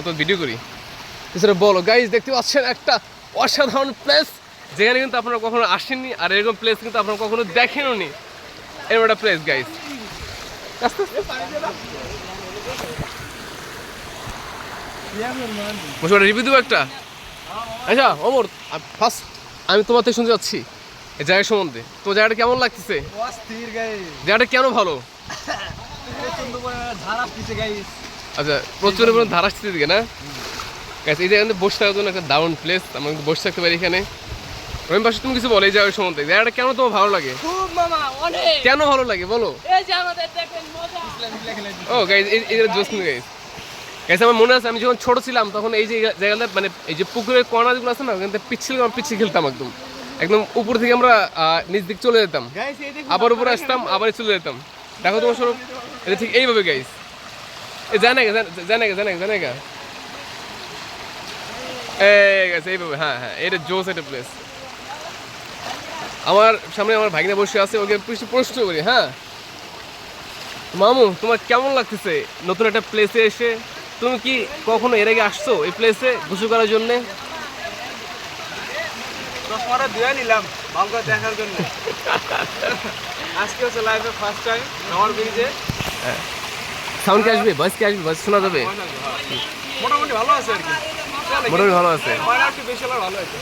তো ভিডিও করি এছাড়া বলো গাইজ, দেখতে পাচ্ছেন একটা অসাধারণ প্লেস যেখানে কিন্তু আপনারা কখনো আসেননি, আর এরকম প্লেস কিন্তু আপনারা কখনো দেখেনও নি। এরকম একটা প্লেস গাইজ। রিভিউ দেবো একটা। আচ্ছা ওমর, ফার্স্ট আমি তোমার থেকে শুনতে যাচ্ছি এই জায়গা সম্বন্ধে। তো জায়গাটা কেমন লাগতেছে? জায়গাটা কেন ভালো? আচ্ছা, প্রচুর পরিমাণে ধারা আসছে দিকে না? এই জায়গায় বসে থাকার জন্য একটা দারুণ প্লেস, আমরা কিন্তু বসে থাকতে পারি এখানে। রহিম পাশে তুমি কিছু বলো এই জায়গার সম্বন্ধে, জায়গাটা কেন তোমার ভালো লাগে? কেন ভালো লাগে বলো? ও গাইজ, এই জোস কিন্তু গাইজ। গাইজ আমার মনে আছে আমি যখন ছোট ছিলাম তখন এই যে জায়গাটা মানে এই যে পুকুরের কর্নার যেগুলো আছে না, ওখান থেকে পিচ্ছিল খেলতাম একদম একদম উপর থেকে আমরা নিচ দিক চলে যেতাম, আবার উপরে আসতাম, আবার চলে যেতাম। দেখো তোমার স্বরূপ, এটা ঠিক এইভাবে গাইজ। জানেগা এইভাবে। হ্যাঁ হ্যাঁ, এটা জোস একটা প্লেস। আমার সামনে আমার ভাগিনা বসে আছে, ওকে প্রশ্ন করি। হ্যাঁ মামু, তোমার কেমন লাগতেছে নতুন একটা প্লেসে এসে? তুমি কি কখনো এর আগে আসছো এই প্লেসে গোসল করার জন্য? নিলাম ভালো দেখার জন্য। আজকে হচ্ছে লাইফে ফার্স্ট টাইম আমার ব্রিজে। সাউন্ড কি আসবে? ভয়েস কি আসবে? ভয়েস শোনা যাবে? মোটামুটি ভালো আছে আর কি, মোটামুটি ভালো আছে। একটু বেশি ভালো আছে।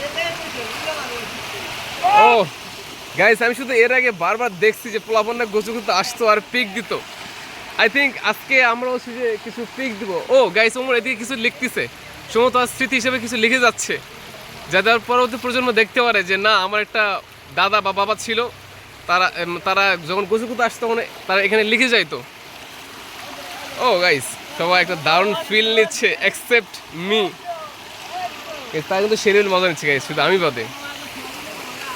ও গাইস, আমি শুধু এর আগে বারবার দেখছি যে পোলাপন্না গোসল করতে আসতো আর পিক দিত। আই থিঙ্ক আজকে আমরা হচ্ছে যে কিছু পিক দিব। ও গাইস, ওমর এদিকে কিছু লিখতেছে, সমস্ত স্মৃতি হিসেবে কিছু লিখে যাচ্ছে, যাতে পরবর্তী প্রজন্ম দেখতে পারে যে না, আমার একটা দাদা বা বাবা ছিল, তারা যখন গোসল করতে আসতো তখন তারা এখানে লিখে যাইতো। ও গাইস, সবাই একটা দারুণ ফিল নিচ্ছে এক্সেপ্ট মি। তারা কিন্তু সেরিয়াল মজা নিচ্ছে গাইস, শুধু আমি বাদে।